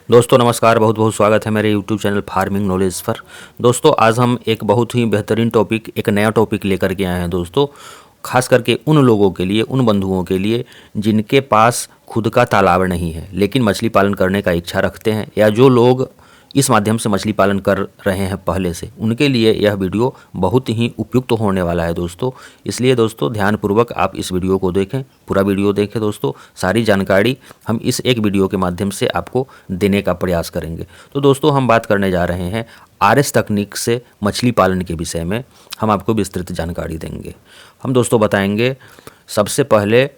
दोस्तों नमस्कार, बहुत बहुत स्वागत है मेरे YouTube चैनल फार्मिंग नॉलेज पर। दोस्तों आज हम एक बहुत ही बेहतरीन टॉपिक, एक नया टॉपिक लेकर के आए हैं दोस्तों। खास करके उन लोगों के लिए, उन बंधुओं के लिए जिनके पास खुद का तालाब नहीं है लेकिन मछली पालन करने का इच्छा रखते हैं, या जो लोग इस माध्यम से मछली पालन कर रहे हैं पहले से, उनके लिए यह वीडियो बहुत ही उपयुक्त होने वाला है दोस्तों। इसलिए दोस्तों ध्यानपूर्वक आप इस वीडियो को देखें, पूरा वीडियो देखें दोस्तों। सारी जानकारी हम इस एक वीडियो के माध्यम से आपको देने का प्रयास करेंगे। तो दोस्तों हम बात करने जा रहे हैं आरएस तकनीक से मछली पालन के विषय में। हम आपको विस्तृत जानकारी देंगे। हम दोस्तों बताएंगे सबसे पहले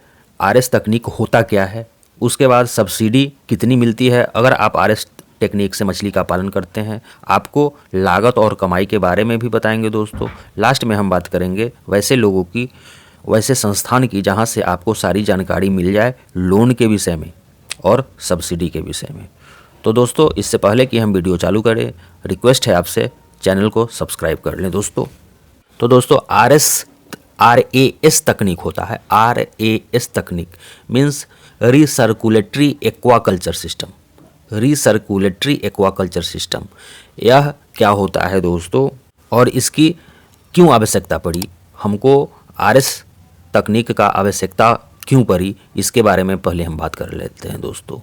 आरएस तकनीक होता क्या है, उसके बाद सब्सिडी कितनी मिलती है अगर आप आरएस टेक्निक से मछली का पालन करते हैं, आपको लागत और कमाई के बारे में भी बताएंगे दोस्तों। लास्ट में हम बात करेंगे वैसे लोगों की, वैसे संस्थान की जहां से आपको सारी जानकारी मिल जाए लोन के विषय में और सब्सिडी के विषय में। तो दोस्तों इससे पहले कि हम वीडियो चालू करें, रिक्वेस्ट है आपसे चैनल को सब्सक्राइब कर लें दोस्तों। तो दोस्तों RAS तकनीक होता है। RAS तकनीक means recirculatory aquaculture system. Recirculatory aquaculture system, यह क्या होता है दोस्तों और इसकी क्यों आवश्यकता पड़ी, हमको आरएस तकनीक का आवश्यकता क्यों पड़ी, इसके बारे में पहले हम बात कर लेते हैं दोस्तों।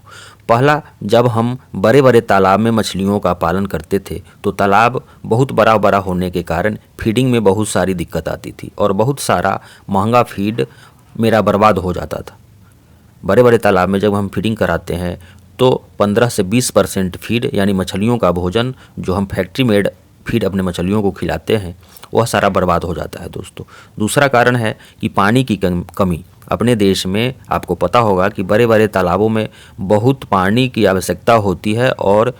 पहला, जब हम बड़े बड़े तालाब में मछलियों का पालन करते थे तो तालाब बहुत बड़ा बड़ा होने के कारण फीडिंग में बहुत सारी दिक्कत आती थी और बहुत सारा महंगा फीड मेरा बर्बाद हो जाता था। बड़े बड़े तालाब में जब हम फीडिंग कराते हैं तो 15 से 20% फीड यानी मछलियों का भोजन जो हम फैक्ट्री मेड फीड अपने मछलियों को खिलाते हैं वह सारा बर्बाद हो जाता है दोस्तों। दूसरा कारण है कि पानी की कमी। अपने देश में आपको पता होगा कि बड़े बड़े तालाबों में बहुत पानी की आवश्यकता होती है और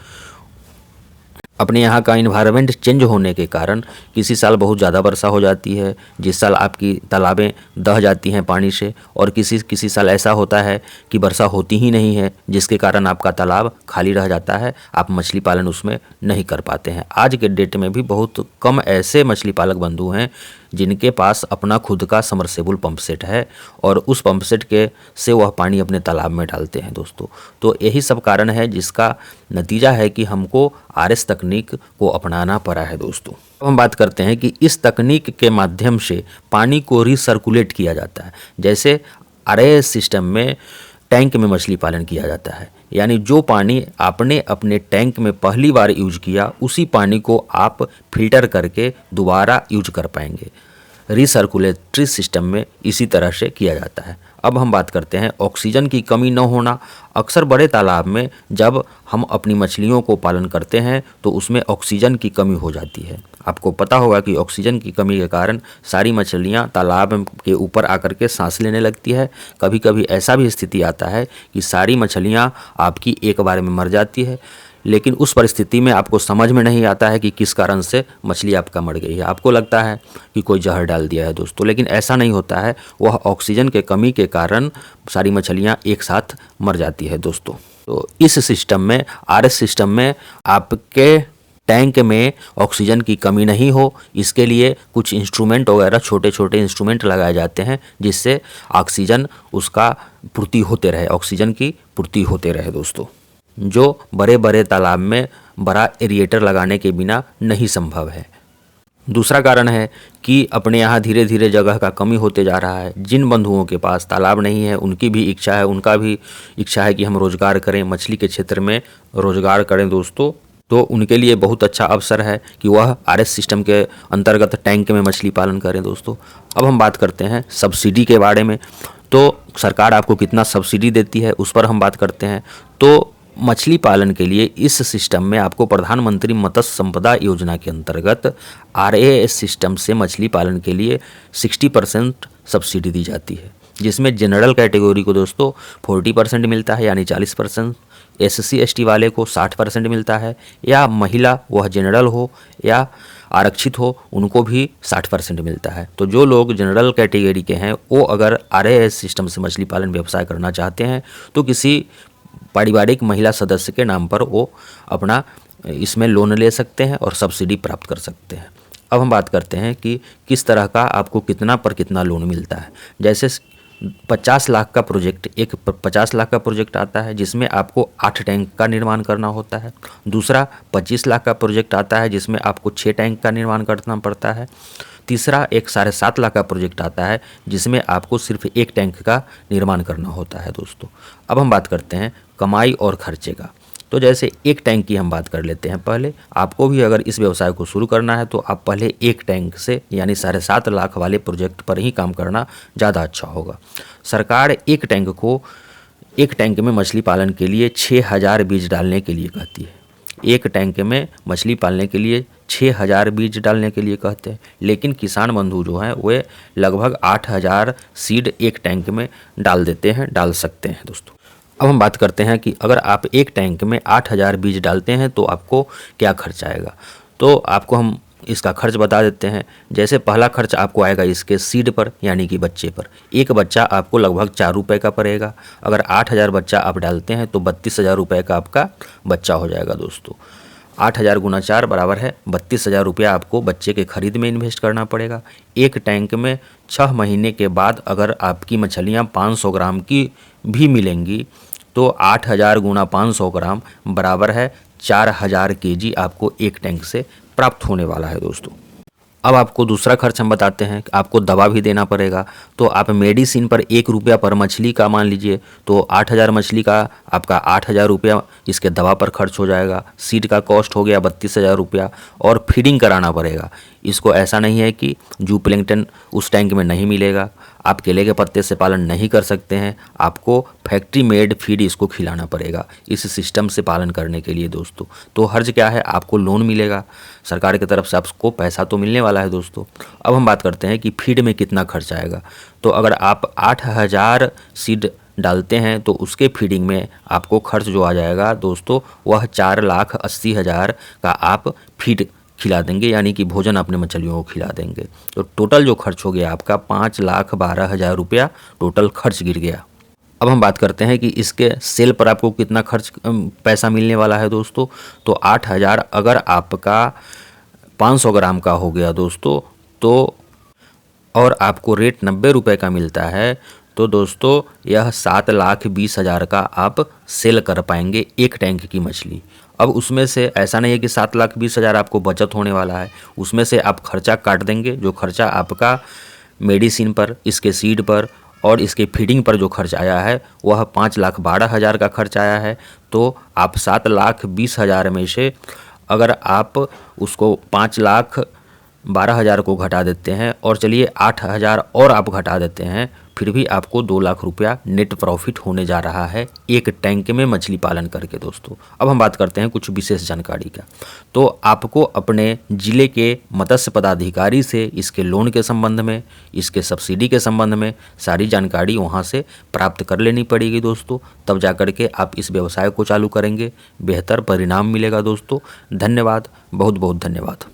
अपने यहाँ का इन्वायरमेंट चेंज होने के कारण किसी साल बहुत ज़्यादा वर्षा हो जाती है, जिस साल आपकी तालाबें दह जाती हैं पानी से, और किसी साल ऐसा होता है कि वर्षा होती ही नहीं है जिसके कारण आपका तालाब खाली रह जाता है, आप मछली पालन उसमें नहीं कर पाते हैं। आज के डेट में भी बहुत कम ऐसे मछली पालक बंधु हैं जिनके पास अपना खुद का समरसेबुल पंप सेट है और उस पंप सेट के से वह पानी अपने तालाब में डालते हैं दोस्तों। तो यही सब कारण है जिसका नतीजा है कि हमको आरएस तकनीक को अपनाना पड़ा है दोस्तों। अब हम बात करते हैं कि इस तकनीक के माध्यम से पानी को रिसर्कुलेट किया जाता है। जैसे आरएस सिस्टम में टैंक में मछली पालन किया जाता है, यानी जो पानी आपने अपने टैंक में पहली बार यूज किया उसी पानी को आप फिल्टर करके दोबारा यूज कर पाएंगे। रिसर्कुलेटरी सिस्टम में इसी तरह से किया जाता है। अब हम बात करते हैं ऑक्सीजन की कमी न होना। अक्सर बड़े तालाब में जब हम अपनी मछलियों को पालन करते हैं तो उसमें ऑक्सीजन की कमी हो जाती है। आपको पता होगा कि ऑक्सीजन की कमी के कारण सारी मछलियां तालाब के ऊपर आकर के सांस लेने लगती है। कभी कभी ऐसा भी स्थिति आता है कि सारी मछलियां आपकी एक बार में मर जाती है, लेकिन उस परिस्थिति में आपको समझ में नहीं आता है कि किस कारण से मछली आपका मर गई है। आपको लगता है कि कोई जहर डाल दिया है दोस्तों, लेकिन ऐसा नहीं होता है। वह ऑक्सीजन के कमी के कारण सारी मछलियां एक साथ मर जाती है दोस्तों। तो इस सिस्टम में, आरएस सिस्टम में, आपके टैंक में ऑक्सीजन की कमी नहीं हो, इसके लिए कुछ इंस्ट्रूमेंट वगैरह, छोटे छोटे इंस्ट्रूमेंट लगाए जाते हैं जिससे ऑक्सीजन उसका पूर्ति होते रहे, ऑक्सीजन की पूर्ति होते रहे दोस्तों, जो बड़े बड़े तालाब में बड़ा एरिएटर लगाने के बिना नहीं संभव है। दूसरा कारण है कि अपने यहाँ धीरे धीरे जगह का कमी होते जा रहा है। जिन बंधुओं के पास तालाब नहीं है उनकी भी इच्छा है, उनका भी इच्छा है कि हम रोज़गार करें, मछली के क्षेत्र में रोज़गार करें दोस्तों। तो उनके लिए बहुत अच्छा अवसर है कि वह आरएस सिस्टम के अंतर्गत टैंक में मछली पालन करें दोस्तों। अब हम बात करते हैं सब्सिडी के बारे में। तो सरकार आपको कितना सब्सिडी देती है उस पर हम बात करते हैं। तो मछली पालन के लिए इस सिस्टम में आपको प्रधानमंत्री मत्स्य संपदा योजना के अंतर्गत RAS सिस्टम से मछली पालन के लिए 60% सब्सिडी दी जाती है, जिसमें जनरल कैटेगरी को दोस्तों 40% मिलता है यानी 40%, SC ST वाले को 60% मिलता है, या महिला वह जनरल हो या आरक्षित हो उनको भी 60% मिलता है। तो जो लोग जनरल कैटेगरी के हैं वो अगर RAS सिस्टम से मछली पालन व्यवसाय करना चाहते हैं तो किसी पारिवारिक महिला सदस्य के नाम पर वो अपना इसमें लोन ले सकते हैं और सब्सिडी प्राप्त कर सकते हैं। अब हम बात करते हैं कि किस तरह का आपको कितना पर कितना लोन मिलता है। जैसे 50 लाख का प्रोजेक्ट, एक 50 लाख का प्रोजेक्ट आता है जिसमें आपको 8 टैंक का निर्माण करना होता है। दूसरा 25 लाख का प्रोजेक्ट आता है जिसमें आपको 6 टैंक का निर्माण करना पड़ता है। तीसरा एक 7.5 लाख का प्रोजेक्ट आता है जिसमें आपको सिर्फ 1 टैंक का निर्माण करना होता है दोस्तों। अब हम बात करते हैं कमाई और खर्चे का। तो जैसे 1 टैंक की हम बात कर लेते हैं। पहले आपको भी अगर इस व्यवसाय को शुरू करना है तो आप पहले 1 टैंक से यानी 7.5 लाख वाले प्रोजेक्ट पर ही काम करना ज़्यादा अच्छा होगा। सरकार 1 टैंक में मछली पालन के लिए 6000 बीज डालने के लिए कहती है। 1 टैंक में मछली पालने के लिए 6000 बीज डालने के लिए कहते हैं, लेकिन किसान बंधु जो हैं वे लगभग 8000 सीड 1 टैंक में डाल सकते हैं दोस्तों। अब हम बात करते हैं कि अगर आप 1 टैंक में 8000 बीज डालते हैं तो आपको क्या खर्च आएगा। तो आपको हम इसका खर्च बता देते हैं। जैसे पहला खर्च आपको आएगा इसके सीड पर यानी कि बच्चे पर। एक बच्चा आपको लगभग 4 रुपये का पड़ेगा। अगर 8000 बच्चा आप डालते हैं तो 32,000 रुपये का आपका बच्चा हो जाएगा दोस्तों। 8000 गुना 4 बराबर है 32,000 रुपया आपको बच्चे के खरीद में इन्वेस्ट करना पड़ेगा। 1 टैंक में 6 महीने के बाद अगर आपकी मछलियाँ 500 ग्राम की भी मिलेंगी तो 8000 गुना 500 ग्राम बराबर है 4000 केजी आपको 1 टैंक से प्राप्त होने वाला है दोस्तों। अब आपको दूसरा खर्च हम बताते हैं, आपको दवा भी देना पड़ेगा। तो आप मेडिसिन पर 1 रुपया पर मछली का मान लीजिए तो 8000 मछली का आपका 8000 रुपया इसके दवा पर खर्च हो जाएगा। सीड का कॉस्ट हो गया 32,000 रुपया और फीडिंग कराना पड़ेगा। इसको ऐसा नहीं है कि जू प्लैंकटन उस टैंक में नहीं मिलेगा, आप केले के पत्ते से पालन नहीं कर सकते हैं, आपको फैक्ट्री मेड फीड इसको खिलाना पड़ेगा इस सिस्टम से पालन करने के लिए दोस्तों। तो हर्ज क्या है, आपको लोन मिलेगा सरकार की तरफ से, आपको पैसा तो मिलने वाला है दोस्तों। अब हम बात करते हैं कि फीड में कितना खर्च आएगा। तो अगर आप 8000 सीड डालते हैं तो उसके फीडिंग में आपको खर्च जो आ जाएगा दोस्तों वह 4,80,000 का आप फीड खिला देंगे यानी कि भोजन अपने मछलियों को खिला देंगे। तो टोटल जो खर्च हो गया आपका 5,12,000 रुपया टोटल खर्च गिर गया। अब हम बात करते हैं कि इसके सेल पर आपको कितना पैसा मिलने वाला है दोस्तों। तो 8,000 अगर आपका 500 ग्राम का हो गया दोस्तों तो और आपको रेट 90 रुपये का मिलता है तो दोस्तों यह 7,20,000 का आप सेल कर पाएंगे 1 टैंक की मछली। अब उसमें से ऐसा नहीं है कि 7,20,000 आपको बचत होने वाला है, उसमें से आप खर्चा काट देंगे। जो खर्चा आपका मेडिसिन पर, इसके सीड पर और इसके फीडिंग पर जो खर्च आया है वह 5,12,000 का खर्च आया है। तो आप 7,20,000 में से अगर आप उसको 5,12,000 को घटा देते हैं और चलिए 8,000 और आप घटा देते हैं, फिर भी आपको 2 लाख रुपया नेट प्रॉफिट होने जा रहा है 1 टैंक में मछली पालन करके दोस्तों। अब हम बात करते हैं कुछ विशेष जानकारी का। तो आपको अपने ज़िले के मत्स्य पदाधिकारी से इसके लोन के संबंध में, इसके सब्सिडी के संबंध में सारी जानकारी वहां से प्राप्त कर लेनी पड़ेगी दोस्तों। तब जा कर के आप इस व्यवसाय को चालू करेंगे, बेहतर परिणाम मिलेगा दोस्तों। धन्यवाद, बहुत बहुत धन्यवाद।